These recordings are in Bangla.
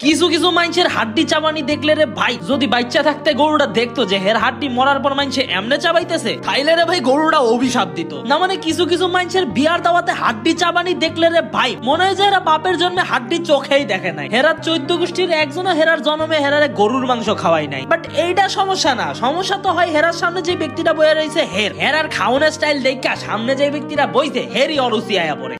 কিছু কিছু মানুষের হাড্ডি চাবানি দেখলে রে ভাই, যদি বাচ্চা থাকতে গরুটা দেখতো যে হের হাড্ডি মরার পর মানুষে এমনে চাবাইতেছে, খাইলে রে ভাই গরুটা অভিশাপ দিত না। মানে কিছু কিছু মানুষের বিয়ার দাওয়াতে হাড্ডি চাবানি দেখলে রে ভাই মনে হয় যে এরা বাপের জন্মে হাড্ডি চোখেই দেখে নাই। হেরার 14 গোষ্ঠীর একজনও হেরার জন্মে হেরারে গরুর মাংস খাওয়াই নাই। বাট এইটা সমস্যা না, সমস্যা তো হয় হেরার সামনে যে ব্যক্তিটা বয়ে রয়েছে হেরার খাওয়ানোর স্টাইল দেখা সামনে যে ব্যক্তিটা বইছে হেরই অরুচি আয়া পড়ে।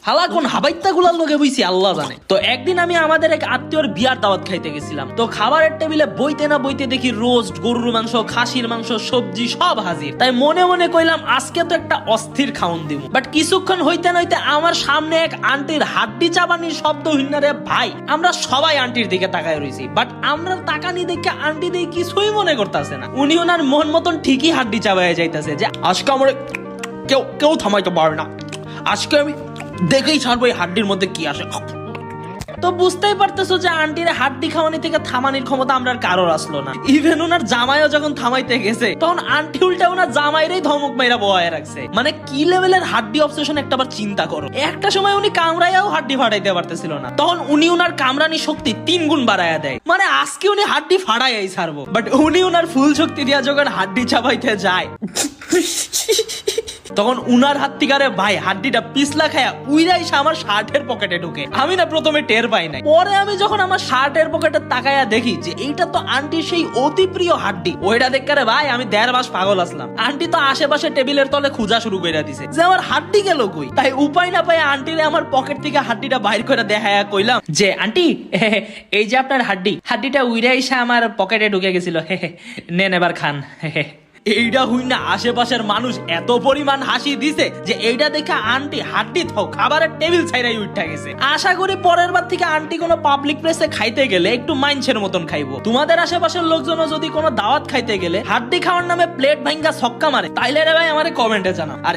হালা কোন হাবাইত্তা গুলার লোকে বইছি আল্লাহ জানে। তো একদিন আমি আমাদের এক আত্মীয়র বিয়ার দাওয়াত খাইতে গেছিলাম। তো খাবারের টেবিলে বইতে না বইতে দেখি রোস্ট, গরুর মাংস, খাসির মাংস, সবজি সব হাজির। তাই মনে মনে কইলাম আজকে তো একটা অস্থির খাওন দিব। বাট কিছুক্ষণ হইতে নইতে আমার সামনে এক আন্টির হাড্ডি চাবানির শব্দ হিন্নারে ভাই, আমরা সবাই আন্টির দিকে তাকায় রইছি। বাট আমরা তাকানি দেখে আন্টি দেখে কিছুই মনে করতেছে না। উনি ওনার মন মতন ঠিকই হাড্ডি চাবাইয়া যাইতেছে যে আজকে আমার কেউ থামাইতে পারে না, আজকে আমি দেখেই ছাড়বো এই হাড্ডির মধ্যে কি আসে। তো বুঝতেই পারতেছো যে আন্টির হাড্ডি খাওয়ানি থেকে থামানির ক্ষমতা আমরা কারোর আসলো না। ইভেন ওনার জামাইও যখন থামাইতে গেছে তখন আন্টি উল্টা ওনার জামাইরেই ধমক মাইরা বহায় রাখছে। মানে কি লেভেলের হাড্ডি অবসেশন একটাবার চিন্তা করো। একটা সময় উনি কামড়াইয়াও হাড্ডি ফাটাইতে পারতেছিল না, তখন উনি ওনার কামড়ানি শক্তি 3 গুণ বাড়াইয়া দেয়। মানে আজকে উনি হাড্ডি ফাটাইয়াই ছাড়বো, বাট উনি ওনার ফুল শক্তি দিয়া যখন হাড্ডি চাবাইতে যায় তখন উনার হাত থেকে ভাই হাড্ডিটা পিছলা খায়া উইরাই আমার শার্টের পকেটে ঢুকে। আমি না প্রথমে টের পাই নাই, পরে আমি যখন আমার শার্টের পকেটে তাকায়া দেখি যে এইটা তো আন্টির সেই অতি প্রিয় হাড্ডি। ওইটা দেখে ভাই আমি 1.5 মাস পাগল আসলাম। আন্টি তো আশেপাশে টেবিলের তলে খুঁজা শুরু করে দিছে যে আমার হাড্ডি গেল কই। তাই উপায় না পাই আন্টিরে আমার পকেট থেকে হাড্ডিটা বাইর করে দেখায়া কইলাম যে আন্টি এই যে আপনার হাড্ডিটা উইরাই আমার পকেটে ঢুকে গেছিল, নেন এবার খান। এইটা হই না আশেপাশের মানুষ এত পরিমাণ হাসি দিছে যে এইটা দেখে আন্টি হাড্ডি থাও খাবারের টেবিল ছাইরাই উঠা গেছে। আশা করি পরের বার থেকে আন্টি কোনো পাবলিক প্লেসে খাইতে গেলে একটু মাইন্সের মতন খাইবো। তোমাদের আশেপাশের লোকজনও যদি কোনো দাওয়াত খাইতে গেলে হাড্ডি খাওয়ার নামে প্লেট ভাঙ্গা ছক্কা মারে তাইলে রে ভাই আমারে কমেন্টে জানাও। আর